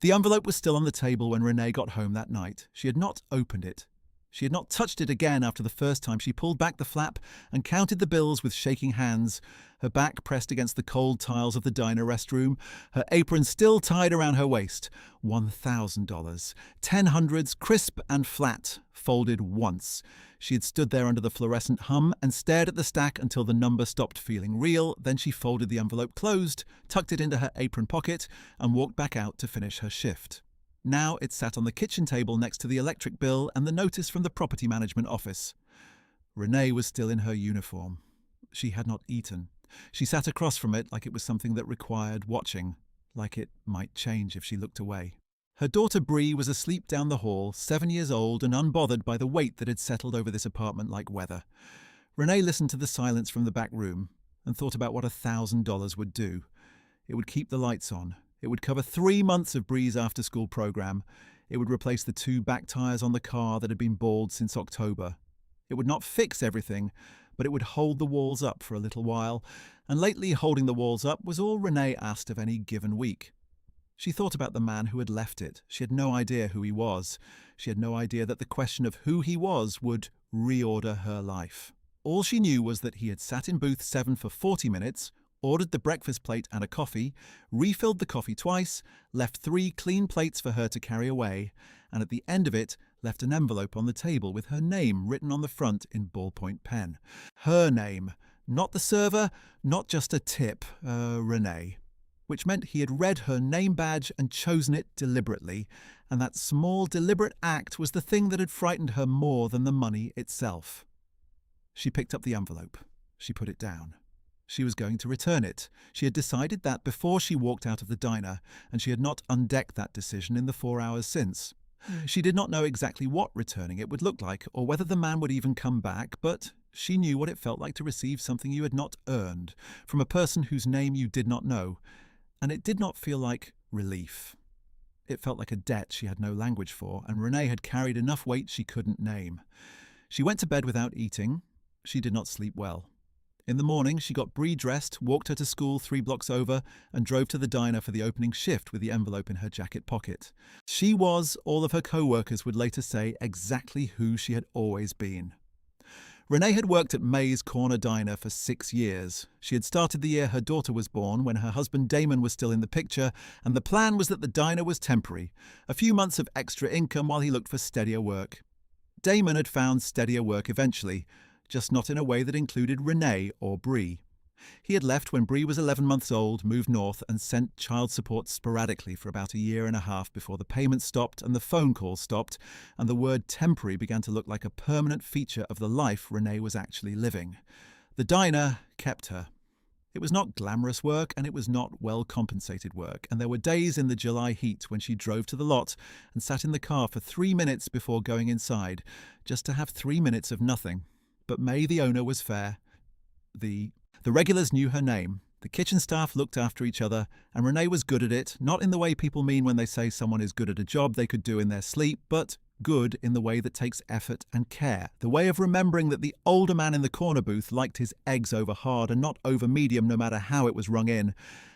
The envelope was still on the table when Renee got home that night. She had not opened it. She had not touched it again after the first time. She pulled back the flap and counted the bills with shaking hands, her back pressed against the cold tiles of the diner restroom, her apron still tied around her waist. $1,000. 10 hundreds, crisp and flat, folded once. She had stood there under the fluorescent hum and stared at the stack until the number stopped feeling real. Then she folded the envelope closed, tucked it into her apron pocket, and walked back out to finish her shift. Now it sat on the kitchen table next to the electric bill and the notice from the property management office. Renee was still in her uniform. She had not eaten. She sat across from it like it was something that required watching, like it might change if she looked away. Her daughter Bree was asleep down the hall, 7 years old and unbothered by the weight that had settled over this apartment like weather. Renee listened to the silence from the back room and thought about what $1,000 would do. It would keep the lights on. It would cover 3 months of Bree's after-school program. It would replace the 2 back tires on the car that had been bald since October. It would not fix everything, but it would hold the walls up for a little while, and lately holding the walls up was all Renee asked of any given week. She thought about the man who had left it. She had no idea who he was. She had no idea that the question of who he was would reorder her life. All she knew was that he had sat in booth 7 for 40 minutes, ordered the breakfast plate and a coffee, refilled the coffee twice, left 3 clean plates for her to carry away, and at the end of it left an envelope on the table with her name written on the front in ballpoint pen. Her name, not the server, not just a tip, Renee. Which meant he had read her name badge and chosen it deliberately, and that small deliberate act was the thing that had frightened her more than the money itself. She picked up the envelope. She put it down. She was going to return it. She had decided that before she walked out of the diner, and she had not undecked that decision in the 4 hours since. She did not know exactly what returning it would look like, or whether the man would even come back, but she knew what it felt like to receive something you had not earned, from a person whose name you did not know, and it did not feel like relief. It felt like a debt she had no language for, and Renee had carried enough weight she couldn't name. She went to bed without eating. She did not sleep well. In the morning, she got Bree dressed, walked her to school 3 blocks over, and drove to the diner for the opening shift with the envelope in her jacket pocket. She was, all of her co-workers would later say, exactly who she had always been. Renee had worked at May's Corner Diner for 6 years. She had started the year her daughter was born, when her husband Damon was still in the picture, and the plan was that the diner was temporary, a few months of extra income while he looked for steadier work. Damon had found steadier work eventually, just not in a way that included Renee or Bree. He had left when Bree was 11 months old, moved north, and sent child support sporadically for about a year and a half before the payments stopped and the phone calls stopped, and the word temporary began to look like a permanent feature of the life Renee was actually living. The diner kept her. It was not glamorous work, and it was not well-compensated work, and there were days in the July heat when she drove to the lot and sat in the car for 3 minutes before going inside, just to have 3 minutes of nothing. But May, the owner, was fair. The regulars knew her name. The kitchen staff looked after each other, and Renee was good at it, not in the way people mean when they say someone is good at a job they could do in their sleep, but good in the way that takes effort and care, the way of remembering that the older man in the corner booth liked his eggs over hard and not over medium no matter how it was rung in,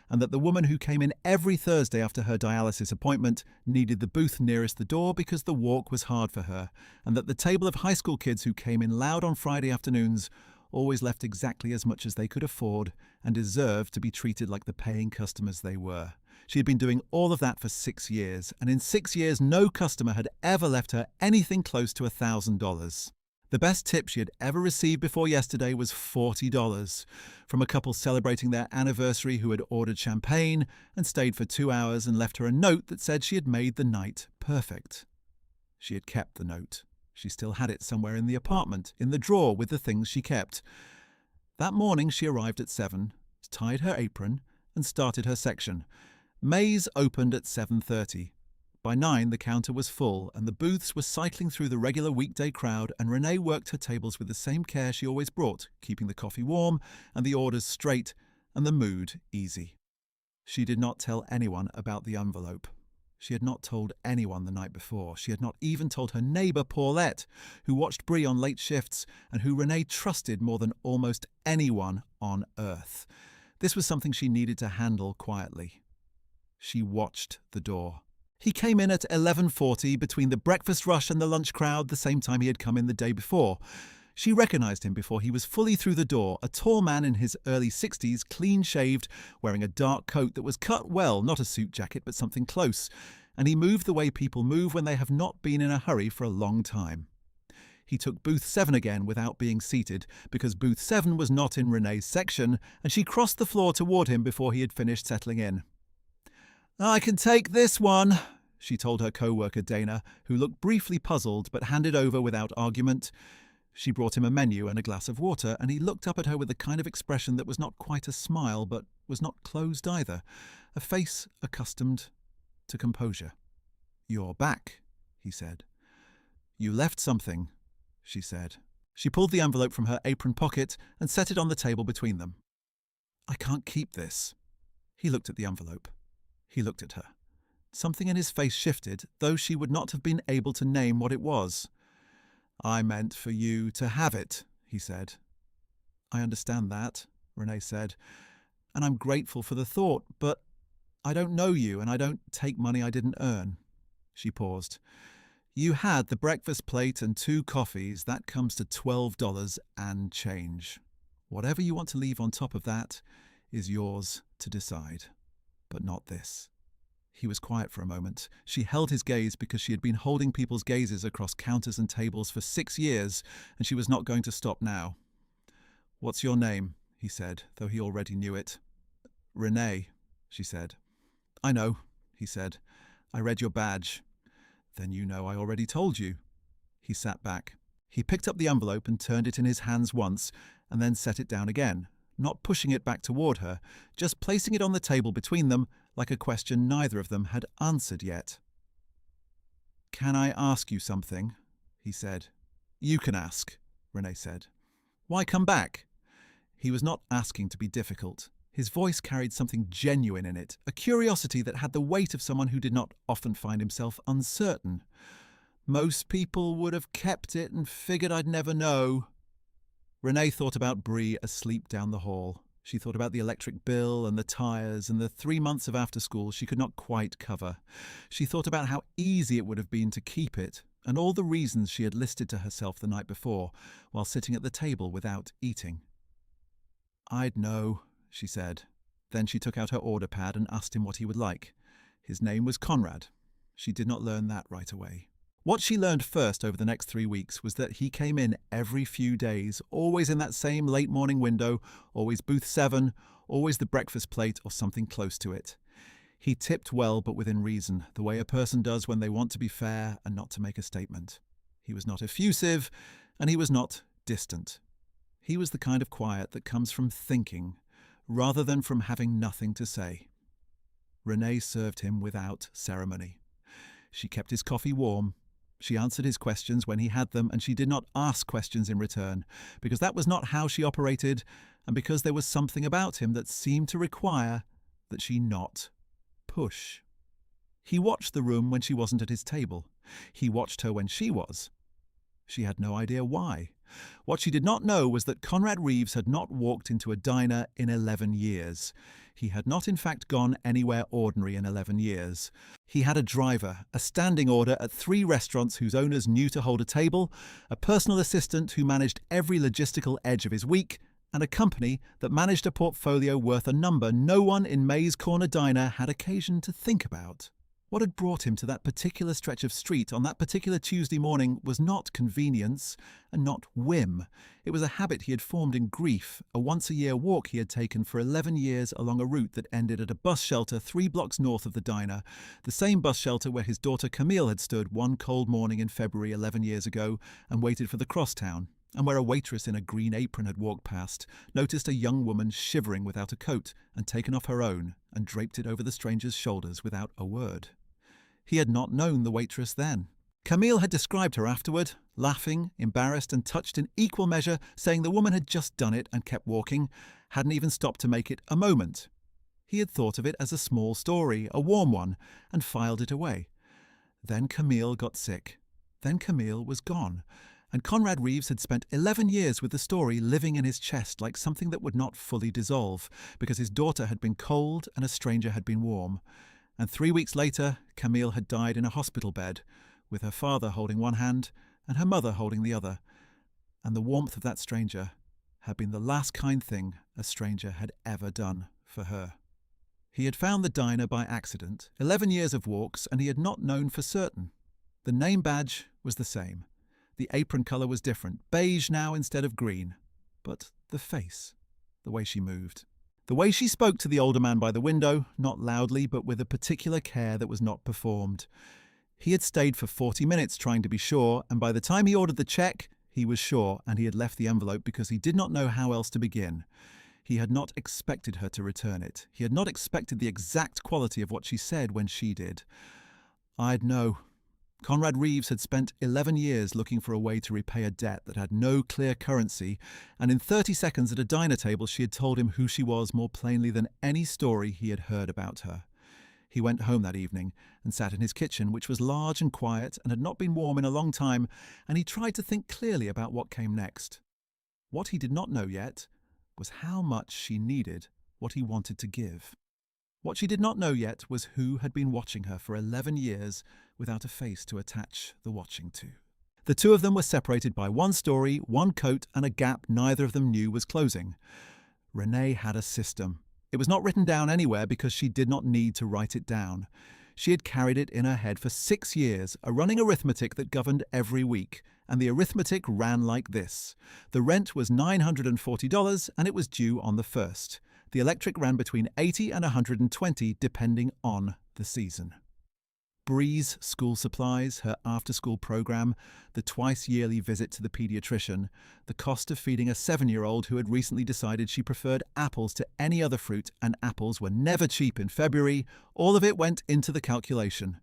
and that the woman who came in every Thursday after her dialysis appointment needed the booth nearest the door because the walk was hard for her, and that the table of high school kids who came in loud on Friday afternoons always left exactly as much as they could afford and deserved to be treated like the paying customers they were. She had been doing all of that for 6 years, and in 6 years no customer had ever left her anything close to $1,000. The best tip she had ever received before yesterday was $40 from a couple celebrating their anniversary who had ordered champagne and stayed for 2 hours and left her a note that said she had made the night perfect. She had kept the note. She still had it somewhere in the apartment, in the drawer with the things she kept. That morning she arrived at 7, tied her apron, and started her section. May's opened at 7:30. By 9, the counter was full, and the booths were cycling through the regular weekday crowd, and Renee worked her tables with the same care she always brought, keeping the coffee warm and the orders straight and the mood easy. She did not tell anyone about the envelope. She had not told anyone the night before. She had not even told her neighbour Paulette, who watched Bree on late shifts and who Renee trusted more than almost anyone on earth. This was something she needed to handle quietly. She watched the door. He came in at 11:40 between the breakfast rush and the lunch crowd, the same time he had come in the day before. She recognized him before he was fully through the door, a tall man in his early 60s, clean-shaved, wearing a dark coat that was cut well, not a suit jacket, but something close, and he moved the way people move when they have not been in a hurry for a long time. He took booth 7 again without being seated, because booth 7 was not in Renee's section, and she crossed the floor toward him before he had finished settling in. "I can take this one," she told her co-worker Dana, who looked briefly puzzled but handed over without argument. She brought him a menu and a glass of water, and he looked up at her with a kind of expression that was not quite a smile, but was not closed either, a face accustomed to composure. "You're back," he said. "You left something," she said. She pulled the envelope from her apron pocket and set it on the table between them. "I can't keep this." He looked at the envelope. He looked at her. Something in his face shifted, though she would not have been able to name what it was. "I meant for you to have it," he said. "I understand that," Renee said, "and I'm grateful for the thought, but I don't know you and I don't take money I didn't earn." She paused. "You had the breakfast plate and 2 coffees. That comes to $12 and change. Whatever you want to leave on top of that is yours to decide, but not this." He was quiet for a moment. She held his gaze because she had been holding people's gazes across counters and tables for 6 years, and she was not going to stop now. "What's your name?" he said, though he already knew it. "Renee," she said. "I know," he said. "I read your badge." "Then you know I already told you." He sat back. He picked up the envelope and turned it in his hands once, and then set it down again, not pushing it back toward her, just placing it on the table between them like a question neither of them had answered yet. "Can I ask you something?" he said. "You can ask," Renee said. "Why come back?" He was not asking to be difficult. His voice carried something genuine in it, a curiosity that had the weight of someone who did not often find himself uncertain. "Most people would have kept it and figured I'd never know." Renee thought about Bree asleep down the hall. She thought about the electric bill and the tyres and the 3 months of after school she could not quite cover. She thought about how easy it would have been to keep it, and all the reasons she had listed to herself the night before, while sitting at the table without eating. "I'd know," she said. Then she took out her order pad and asked him what he would like. His name was Conrad. She did not learn that right away. What she learned first over the next 3 weeks was that he came in every few days, always in that same late morning window, always booth 7, always the breakfast plate or something close to it. He tipped well but within reason, the way a person does when they want to be fair and not to make a statement. He was not effusive, and he was not distant. He was the kind of quiet that comes from thinking, rather than from having nothing to say. Renee served him without ceremony. She kept his coffee warm. She answered his questions when he had them, and she did not ask questions in return, because that was not how she operated, and because there was something about him that seemed to require that she not push. He watched the room when she wasn't at his table. He watched her when she was. She had no idea why. What she did not know was that Conrad Reeves had not walked into a diner in 11 years. He had not in fact gone anywhere ordinary in 11 years. He had a driver, a standing order at 3 restaurants whose owners knew to hold a table, a personal assistant who managed every logistical edge of his week, and a company that managed a portfolio worth a number no one in May's Corner Diner had occasion to think about. What had brought him to that particular stretch of street on that particular Tuesday morning was not convenience and not whim. It was a habit he had formed in grief, a once-a-year walk he had taken for 11 years along a route that ended at a bus shelter 3 blocks north of the diner, the same bus shelter where his daughter Camille had stood one cold morning in February 11 years ago and waited for the crosstown, and where a waitress in a green apron had walked past, noticed a young woman shivering without a coat, and taken off her own and draped it over the stranger's shoulders without a word. He had not known the waitress then. Camille had described her afterward, laughing, embarrassed and touched in equal measure, saying the woman had just done it and kept walking, hadn't even stopped to make it a moment. He had thought of it as a small story, a warm one, and filed it away. Then Camille got sick. Then Camille was gone. And Conrad Reeves had spent 11 years with the story living in his chest like something that would not fully dissolve, because his daughter had been cold and a stranger had been warm. And 3 weeks later, Camille had died in a hospital bed, with her father holding one hand and her mother holding the other. And the warmth of that stranger had been the last kind thing a stranger had ever done for her. He had found the diner by accident, 11 years of walks, and he had not known for certain. The name badge was the same. The apron colour was different, beige now instead of green. But the face, the way she moved. The way she spoke to the older man by the window, not loudly but with a particular care that was not performed. He had stayed for 40 minutes trying to be sure, and by the time he ordered the cheque, he was sure, and he had left the envelope because he did not know how else to begin. He had not expected her to return it. He had not expected the exact quality of what she said when she did. I'd know. Conrad Reeves had spent 11 years looking for a way to repay a debt that had no clear currency, and in 30 seconds at a diner table she had told him who she was more plainly than any story he had heard about her. He went home that evening and sat in his kitchen, which was large and quiet and had not been warm in a long time, and he tried to think clearly about what came next. What he did not know yet was how much she needed what he wanted to give. What she did not know yet was who had been watching her for 11 years without a face to attach the watching to. The two of them were separated by one story, one coat, and a gap neither of them knew was closing. Renee had a system. It was not written down anywhere because she did not need to write it down. She had carried it in her head for 6 years, a running arithmetic that governed every week, and the arithmetic ran like this. The rent was $940 and it was due on the 1st. The electric ran between $80 and $120 depending on the season. Bree's school supplies, her after-school program, the twice-yearly visit to the paediatrician, the cost of feeding a 7-year-old who had recently decided she preferred apples to any other fruit, and apples were never cheap in February, all of it went into the calculation.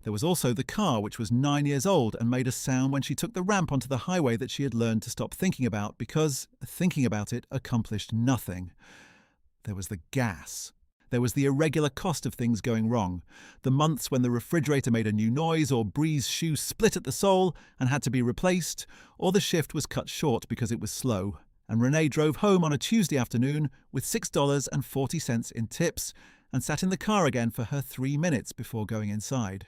There was also the car, which was 9 years old and made a sound when she took the ramp onto the highway that she had learned to stop thinking about because thinking about it accomplished nothing. There was the gas. There was the irregular cost of things going wrong, the months when the refrigerator made a new noise, or Bree's shoe split at the sole and had to be replaced, or the shift was cut short because it was slow, and Renee drove home on a Tuesday afternoon with $6.40 in tips and sat in the car again for her 3 minutes before going inside.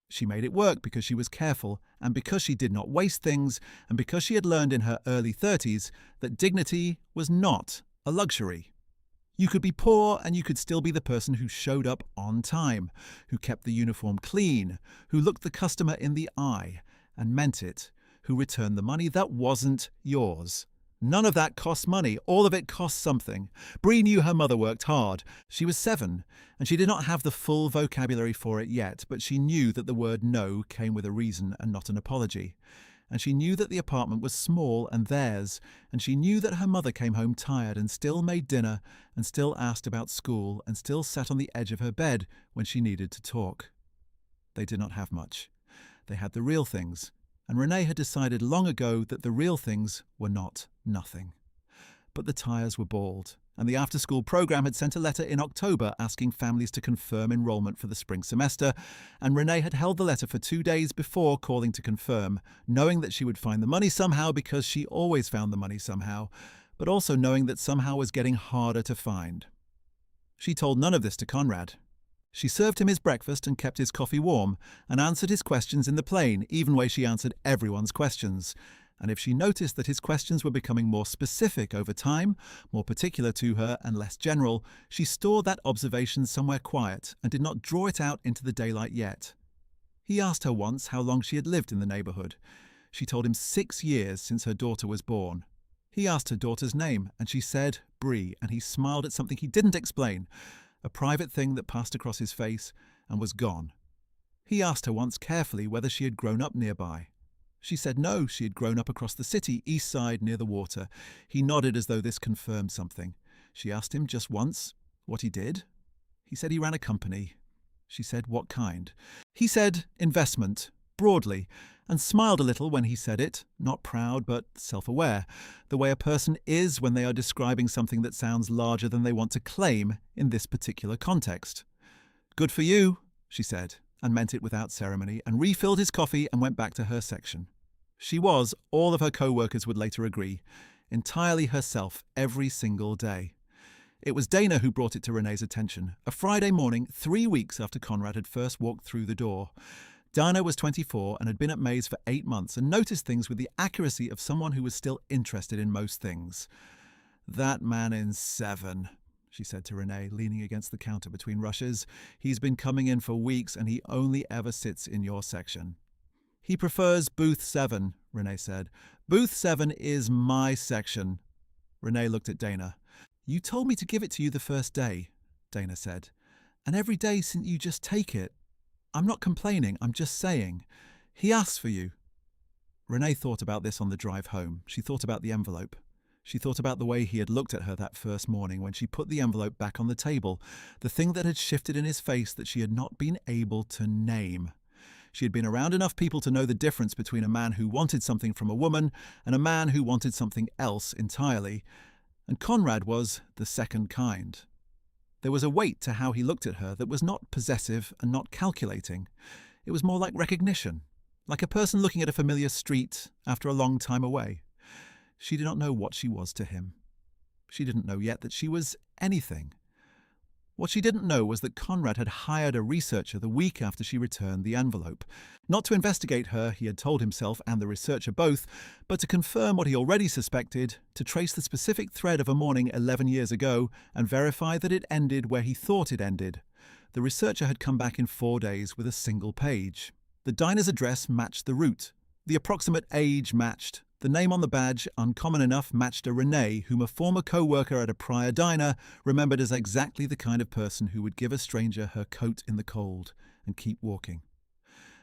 She made it work because she was careful, and because she did not waste things, and because she had learned in her early 30s that dignity was not a luxury. You could be poor and you could still be the person who showed up on time, who kept the uniform clean, who looked the customer in the eye and meant it, who returned the money that wasn't yours. None of that costs money. All of it costs something. Bree knew her mother worked hard. She was 7, and she did not have the full vocabulary for it yet, but she knew that the word no came with a reason and not an apology. And she knew that the apartment was small and theirs, and she knew that her mother came home tired and still made dinner and still asked about school and still sat on the edge of her bed when she needed to talk. They did not have much. They had the real things, and Renee had decided long ago that the real things were not nothing. But the tires were bald, and the after-school program had sent a letter in October asking families to confirm enrollment for the spring semester, and Renee had held the letter for 2 days before calling to confirm, knowing that she would find the money somehow because she always found the money somehow, but also knowing that somehow was getting harder to find. She told none of this to Conrad. She served him his breakfast and kept his coffee warm, and answered his questions in the plain, even way she answered everyone's questions. And if she noticed that his questions were becoming more specific over time, more particular to her and less general, she stored that observation somewhere quiet and did not draw it out into the daylight yet. He asked her once how long she had lived in the neighbourhood. She told him 6 years since her daughter was born. He asked her daughter's name, and she said Bree, and he smiled at something he didn't explain, a private thing that passed across his face and was gone. He asked her once carefully whether she had grown up nearby. She said no, she had grown up across the city, east side, near the water. He nodded as though this confirmed something. She asked him just once what he did. He said he ran a company. She said what kind. He said investment, broadly, and smiled a little when he said it, not proud but self-aware, the way a person is when they are describing something that sounds larger than they want to claim in this particular context. Good for you, she said, and meant it without ceremony, and refilled his coffee and went back to her section. She was, all of her co-workers would later agree, entirely herself every single day. It was Dana who brought it to Renee's attention, a Friday morning 3 weeks after Conrad had first walked through the door. Dana was 24 and had been at Maze for 8 months and noticed things with the accuracy of someone who was still interested in most things. "That man in 7, she said to Renee, leaning against the counter between rushes. "He's been coming in for weeks and he only ever sits in your section." "He prefers booth 7, Renee said. "Booth 7 is my section." Renee looked at Dana. "You told me to give it to you the first day," Dana said. "And every day since you just take it. I'm not complaining, I'm just saying. He asks for you." Renee thought about this on the drive home. She thought about the envelope. She thought about the way he had looked at her that first morning when she put the envelope back on the table, the thing that had shifted in his face that she had not been able to name. She had been around enough people to know the difference between a man who wanted something from a woman and a man who wanted something else entirely. And Conrad was the second kind. There was a weight to how he looked at her that was not possessive and not calculating. It was more like recognition, like a person looking at a familiar street after a long time away. She did not know what she was to him. She didn't know yet that she was anything. What she didn't know was that Conrad had hired a researcher the week after she returned the envelope. Not to investigate her, he had told himself and the researcher both, but to confirm what he already suspected, to trace the specific thread of a morning 11 years ago and verify that it ended where he thought it ended. The researcher had come back in 4 days with a single page. The diner's address matched the route. The approximate age matched. The name on the badge, uncommon enough, matched a Renee, whom a former co-worker at a prior diner remembered as exactly the kind of person who would give a stranger her coat in the cold and keep walking.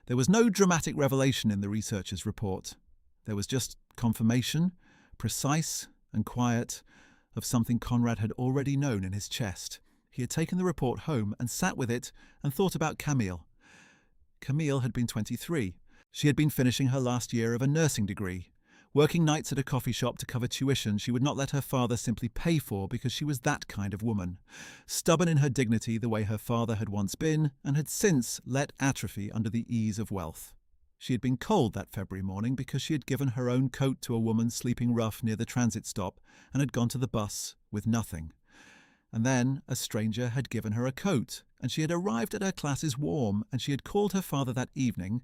There was no dramatic revelation in the researcher's report. There was just confirmation, precise and quiet, of something Conrad had already known in his chest. He had taken the report home and sat with it and thought about Camille. Camille had been 23. She had been finishing her last year of a nursing degree. Working nights at a coffee shop to cover tuition she would not let her father simply pay for because she was that kind of woman. Stubborn in her dignity the way her father had once been and had since let atrophy under the ease of wealth. She had been cold that February morning because she had given her own coat to a woman sleeping rough near the transit stop and had gone to the bus with nothing. And then a stranger had given her a coat and she had arrived at her classes warm and she had called her father that evening,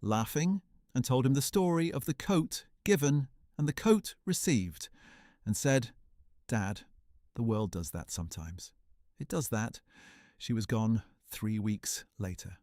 laughing, and told him the story of the coat given and the coat received, and said, "Dad, the world does that sometimes. It does that." She was gone 3 weeks later.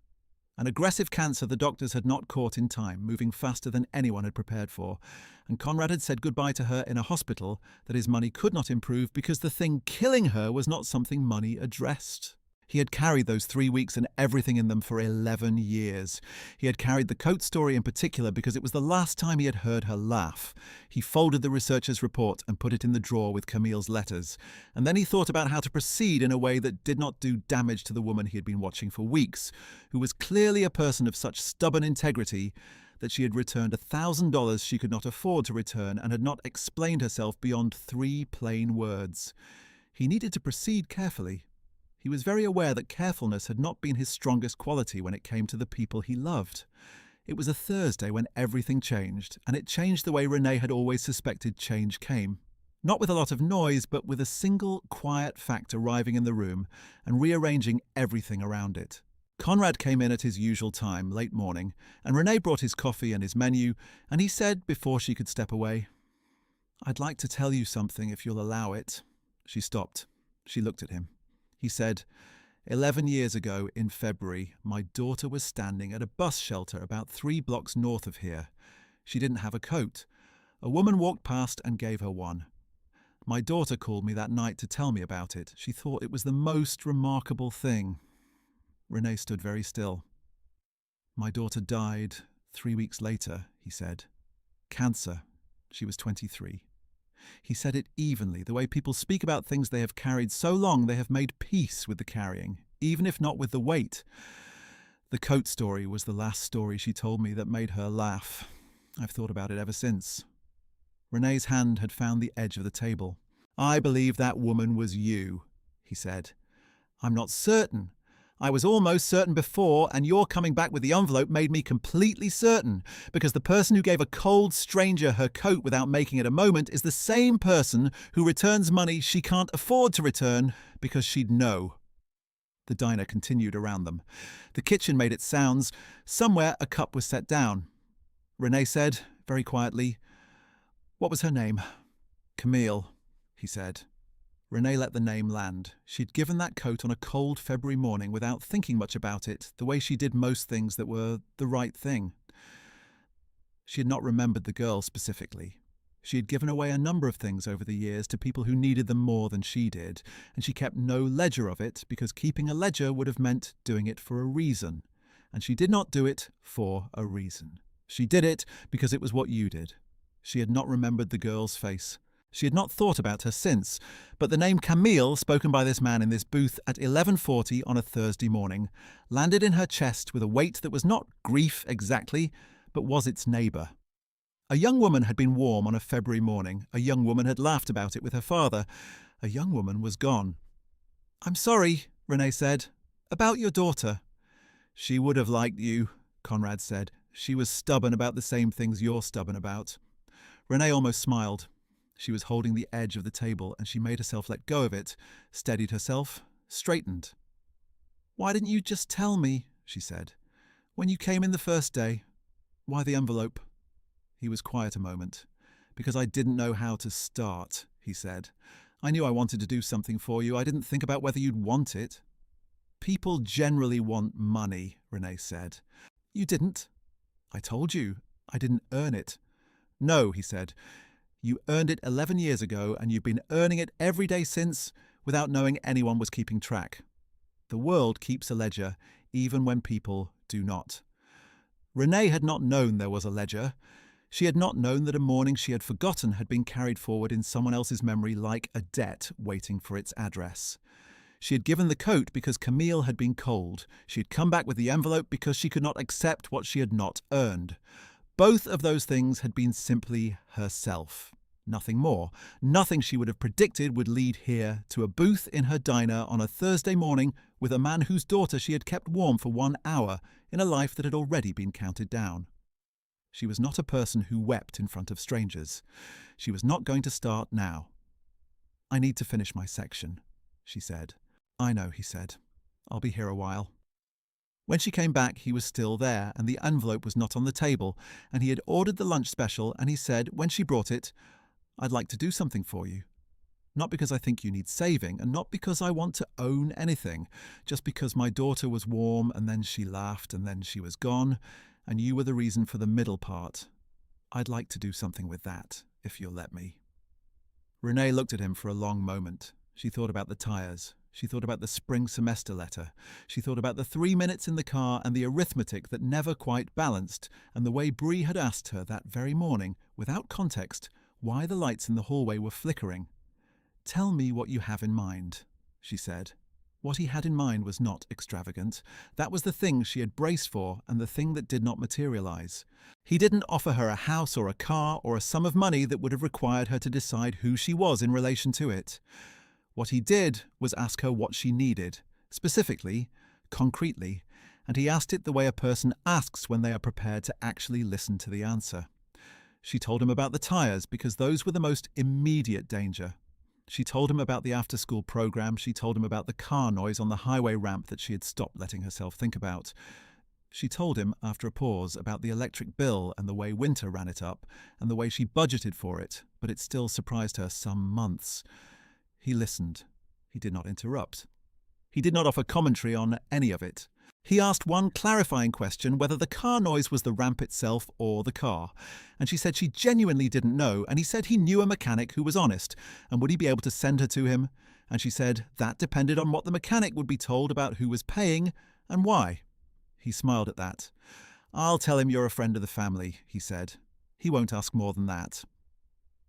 An aggressive cancer the doctors had not caught in time, moving faster than anyone had prepared for, and Conrad had said goodbye to her in a hospital that his money could not improve because the thing killing her was not something money addressed. He had carried those 3 weeks and everything in them for 11 years. He had carried the coat story in particular because it was the last time he had heard her laugh. He folded the researcher's report and put it in the drawer with Camille's letters. And then he thought about how to proceed in a way that did not do damage to the woman he had been watching for weeks, who was clearly a person of such stubborn integrity that she had returned $1,000 she could not afford to return and had not explained herself beyond 3 plain words. He needed to proceed carefully. He was very aware that carefulness had not been his strongest quality when it came to the people he loved. It was a Thursday when everything changed, and it changed the way Renee had always suspected change came. Not with a lot of noise, but with a single quiet fact arriving in the room and rearranging everything around it. Conrad came in at his usual time, late morning, and Renee brought his coffee and his menu, and he said, before she could step away, "I'd like to tell you something if you'll allow it." She stopped. She looked at him. He said, 11 years ago in February, my daughter was standing at a bus shelter about 3 blocks north of here. She didn't have a coat. A woman walked past and gave her one. My daughter called me that night to tell me about it. She thought it was the most remarkable thing." Renee stood very still. "My daughter died 3 weeks later," he said. "Cancer. She was 23. He said it evenly, the way people speak about things they have carried so long they have made peace with the carrying, even if not with the weight. The coat story was the last story she told me that made her laugh. I've thought about it ever since." Renee's hand had found the edge of the table. "I believe that woman was you," he said. "I'm not certain. I was almost certain before, and your coming back with the envelope made me completely certain, because the person who gave a cold stranger her coat without making it a moment is the same person who returns money she can't afford to return because she'd know. The diner continued around them. The kitchen made its sounds. Somewhere a cup was set down. Renee said, very quietly, "What was her name?" "Camille," he said. Renee let the name land. She'd given that coat on a cold February morning without thinking much about it, the way she did most things that were the right thing. She had not remembered the girl specifically. She had given away a number of things over the years to people who needed them more than she did, and she kept no ledger of it because keeping a ledger would have meant doing it for a reason. And she did not do it for a reason. She did it because it was what you did. She had not remembered the girl's face. She had not thought about her since, but the name Camille, spoken by this man in this booth at 11:40 on a Thursday morning, landed in her chest with a weight that was not grief exactly, but was its neighbour. A young woman had been warm on a February morning. A young woman had laughed about it with her father. A young woman was gone. "I'm sorry," Renee said. "About your daughter." "She would have liked you," Conrad said. "She was stubborn about the same things you're stubborn about." Renee almost smiled. She was holding the edge of the table, and she made herself let go of it, steadied herself, straightened. "Why didn't you just tell me?" she said. "When you came in the first day. Why the envelope?" He was quiet a moment. "Because I didn't know how to start," he said. "I knew I wanted to do something for you. I didn't think about whether you'd want it." "People generally want money," Renee said. "You didn't." "I told you. I didn't earn it." "No," he said. "You earned it 11 years ago, and you've been earning it every day since, without knowing anyone was keeping track. The world keeps a ledger, even when people do not." Renee had not known there was a ledger. She had not known that a morning she had forgotten had been carried forward in someone else's memory like a debt waiting for its address. She had given the coat because Camille had been cold. She had come back with the envelope because she could not accept what she had not earned. Both of those things had been simply herself. Nothing more. Nothing she would have predicted would lead here to a booth in her diner on a Thursday morning with a man whose daughter she had kept warm for 1 hour in a life that had already been counted down. She was not a person who wept in front of strangers. She was not going to start now. "I need to finish my section," she said. "I know," he said. "I'll be here a while." When she came back, he was still there, and the envelope was not on the table, and he had ordered the lunch special, and he said, when she brought it, "I'd like to do something for you. Not because I think you need saving, and not because I want to own anything, just because my daughter was warm, and then she laughed, and then she was gone, and you were the reason for the middle part. I'd like to do something with that, if you'll let me." Renee looked at him for a long moment. She thought about the tires. She thought about the spring semester letter. She thought about the 3 minutes in the car and the arithmetic that never quite balanced, and the way Bree had asked her that very morning, without context, why the lights in the hallway were flickering. "Tell me what you have in mind," she said. What he had in mind was not extravagant. That was the thing she had braced for and the thing that did not materialize. He didn't offer her a house or a car or a sum of money that would have required her to decide who she was in relation to it. What he did was ask her what she needed, specifically, concretely, and he asked it the way a person asks when they are prepared to actually listen to the answer. She told him about the tires because those were the most immediate danger. She told him about the after-school program. She told him about the car noise on the highway ramp that she had stopped letting herself think about. She told him, after a pause, about the electric bill and the way Winter ran it up and the way she budgeted for it, but it still surprised her some months. He listened. He did not interrupt. He did not offer commentary on any of it. He asked one clarifying question, whether the car noise was the ramp itself or the car, and she said she genuinely didn't know, and he said he knew a mechanic who was honest, and would he be able to send her to him? And she said that depended on what the mechanic would be told about who was paying and why. He smiled at that. "I'll tell him you're a friend of the family," he said. "He won't ask more than that."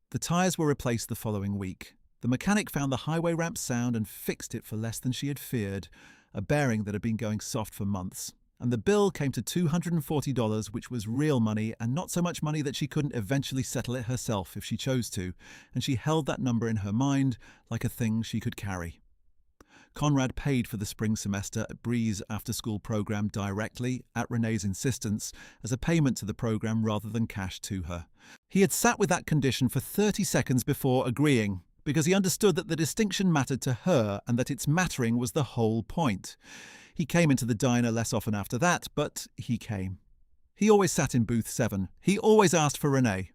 The tyres were replaced the following week. The mechanic found the highway ramp sound and fixed it for less than she had feared, a bearing that had been going soft for months. And the bill came to $240, which was real money and not so much money that she couldn't eventually settle it herself if she chose to, and she held that number in her mind like a thing she could carry. Conrad paid for the spring semester at Bree's after-school program directly, at Renee's insistence, as a payment to the program rather than cash to her. He had sat with that condition for 30 seconds before agreeing, because he understood that the distinction mattered to her and that its mattering was the whole point. He came into the diner less often after that, but he came. He always sat in booth 7. He always asked for Renee.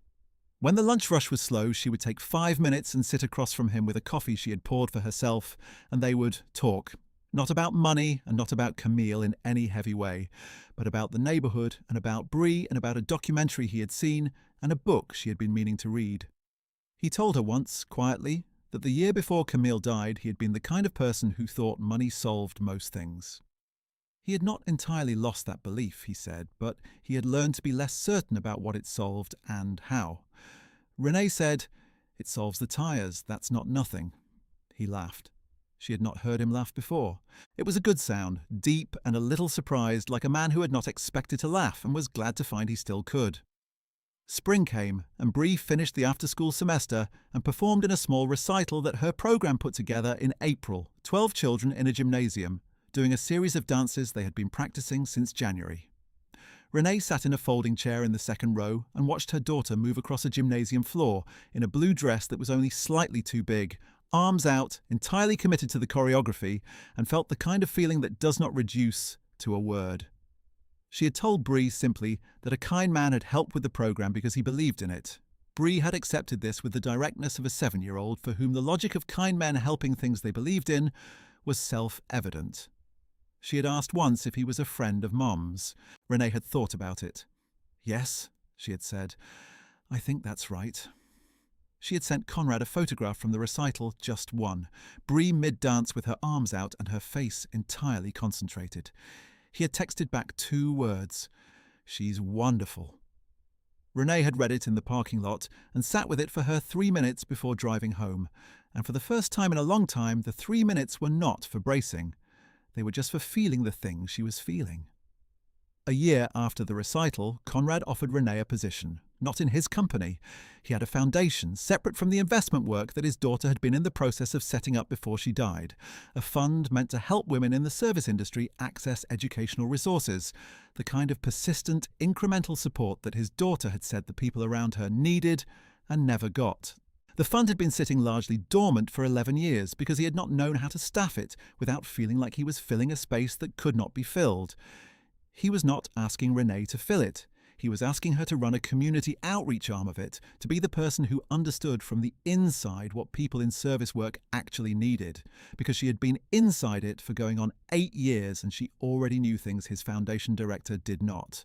When the lunch rush was slow, she would take 5 minutes and sit across from him with a coffee she had poured for herself, and they would talk. Not about money and not about Camille in any heavy way, but about the neighbourhood and about Bree and about a documentary he had seen and a book she had been meaning to read. He told her once, quietly, that the year before Camille died he had been the kind of person who thought money solved most things. He had not entirely lost that belief, he said, but he had learned to be less certain about what it solved and how. Renee said, "It solves the tyres, that's not nothing." He laughed. She had not heard him laugh before. It was a good sound, deep and a little surprised, like a man who had not expected to laugh and was glad to find he still could. Spring came, and Bree finished the after-school semester and performed in a small recital that her program put together in April, 12 children in a gymnasium, doing a series of dances they had been practicing since January. Renee sat in a folding chair in the second row and watched her daughter move across a gymnasium floor in a blue dress that was only slightly too big, arms out, entirely committed to the choreography, and felt the kind of feeling that does not reduce to a word. She had told Bree simply that a kind man had helped with the program because he believed in it. Bree had accepted this with the directness of a 7-year-old for whom the logic of kind men helping things they believed in was self-evident. She had asked once if he was a friend of Mom's. Renee had thought about it. "Yes," she had said. "I think that's right." She had sent Conrad a photograph from the recital, just one. Bree mid-dance with her arms out and her face entirely concentrated. He had texted back 2 words. "She's wonderful." Renee had read it in the parking lot and sat with it for her 3 minutes before driving home. And for the first time in a long time, the 3 minutes were not for bracing. They were just for feeling the things she was feeling. A year after the recital, Conrad offered Renee a position, not in his company. He had a foundation separate from the investment work that his daughter had been in the process of setting up before she died, a fund meant to help women in the service industry access educational resources, the kind of persistent, incremental support that his daughter had said the people around her needed and never got. The fund had been sitting largely dormant for 11 years because he had not known how to staff it without feeling like he was filling a space that could not be filled. He was not asking Renee to fill it. He was asking her to run a community outreach arm of it, to be the person who understood from the inside what people in service work actually needed, because she had been inside it for going on 8 years and she already knew things his foundation director did not.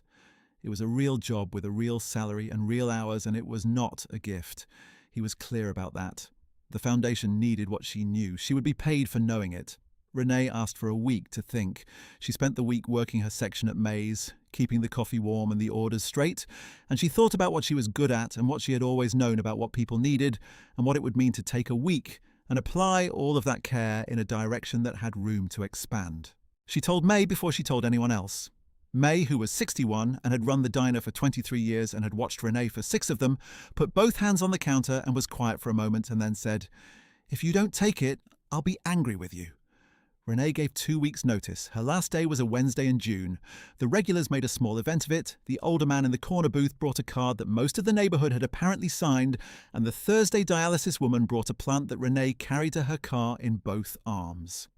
It was a real job with a real salary and real hours, and it was not a gift. He was clear about that. The foundation needed what she knew. She would be paid for knowing it. Renee asked for a week to think. She spent the week working her section at May's, keeping the coffee warm and the orders straight, and she thought about what she was good at and what she had always known about what people needed and what it would mean to take a week and apply all of that care in a direction that had room to expand. She told May before she told anyone else. May, who was 61 and had run the diner for 23 years and had watched Renee for 6 of them, put both hands on the counter and was quiet for a moment and then said, "If you don't take it, I'll be angry with you." Renee gave 2 weeks' notice. Her last day was a Wednesday in June. The regulars made a small event of it. The older man in the corner booth brought a card that most of the neighbourhood had apparently signed, and the Thursday dialysis woman brought a plant that Renee carried to her car in both arms.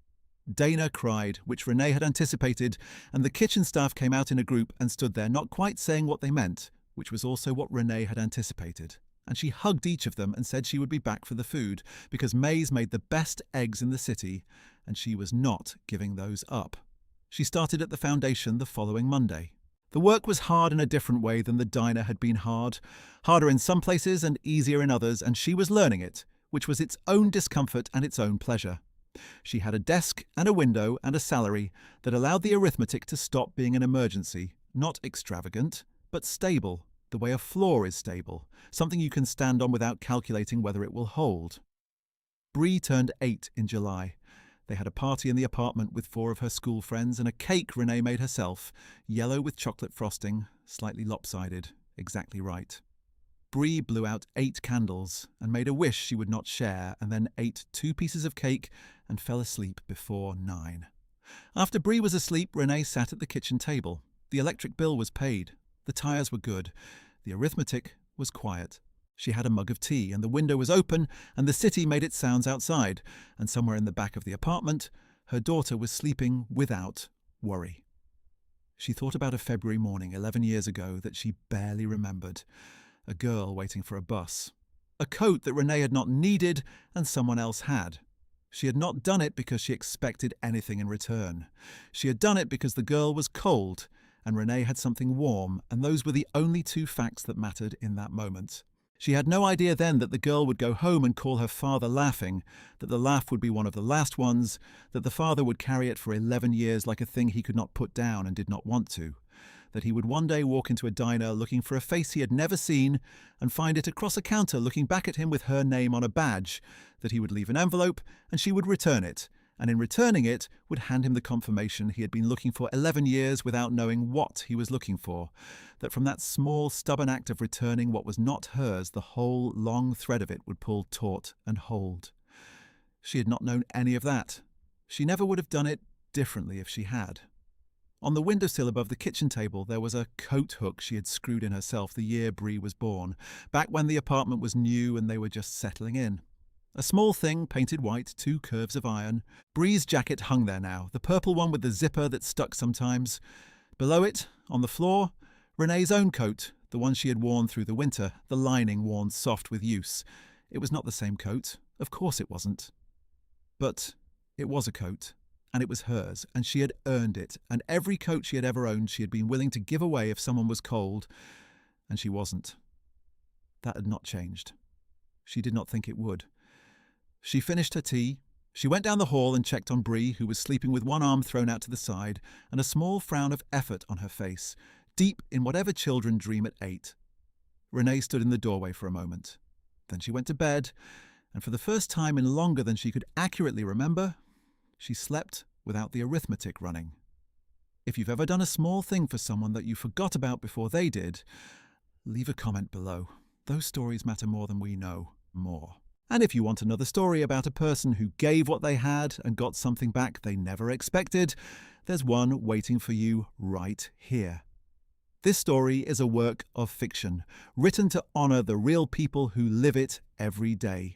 Dana cried, which Renee had anticipated, and the kitchen staff came out in a group and stood there not quite saying what they meant, which was also what Renee had anticipated. And she hugged each of them and said she would be back for the food, because May's made the best eggs in the city, and she was not giving those up. She started at the foundation the following Monday. The work was hard in a different way than the diner had been hard, harder in some places and easier in others, and she was learning it, which was its own discomfort and its own pleasure. She had a desk and a window and a salary that allowed the arithmetic to stop being an emergency, not extravagant, but stable, the way a floor is stable, something you can stand on without calculating whether it will hold. Bree turned 8 in July. They had a party in the apartment with 4 of her school friends and a cake Renee made herself, yellow with chocolate frosting, slightly lopsided, exactly right. Bree blew out 8 candles and made a wish she would not share, and then ate 2 pieces of cake and fell asleep before 9. After Bree was asleep, Renee sat at the kitchen table. The electric bill was paid. The tyres were good. The arithmetic was quiet. She had a mug of tea, and the window was open, and the city made its sounds outside, and somewhere in the back of the apartment, her daughter was sleeping without worry. She thought about a February morning 11 years ago that she barely remembered. A girl waiting for a bus. A coat that Renee had not needed and someone else had. She had not done it because she expected anything in return. She had done it because the girl was cold and Renee had something warm, and those were the only 2 facts that mattered in that moment. She had no idea then that the girl would go home and call her father laughing, that the laugh would be one of the last ones, that the father would carry it for 11 years like a thing he could not put down and did not want to, that he would one day walk into a diner looking for a face he had never seen and find it across a counter looking back at him with her name on a badge, that he would leave an envelope and she would return it, and in returning it would hand him the confirmation he had been looking for 11 years without knowing what he was looking for, that from that small, stubborn act of returning what was not hers, the whole long thread of it would pull taut and hold. She had not known any of that. She never would have done it differently if she had. On the windowsill above the kitchen table there was a coat hook she had screwed in herself the year Bree was born, back when the apartment was new and they were just settling in. A small thing, painted white, 2 curves of iron. Bree's jacket hung there now, the purple one with the zipper that stuck sometimes. Below it, on the floor, Renee's own coat, the one she had worn through the winter, the lining worn soft with use. It was not the same coat. Of course it wasn't. But it was a coat, and it was hers, and she had earned it, and every coat she had ever owned she had been willing to give away if someone was cold, and she wasn't. That had not changed. She did not think it would. She finished her tea. She went down the hall and checked on Bree, who was sleeping with one arm thrown out to the side and a small frown of effort on her face, deep in whatever children dream at 8. Renee stood in the doorway for a moment. Then she went to bed, and for the first time in longer than she could accurately remember, she slept without the arithmetic running. If you've ever done a small thing for someone that you forgot about before they did, leave a comment below. Those stories matter more than we know. More. And if you want another story about a person who gave what they had and got something back they never expected, there's one waiting for you right here. This story is a work of fiction, written to honor the real people who live it every day.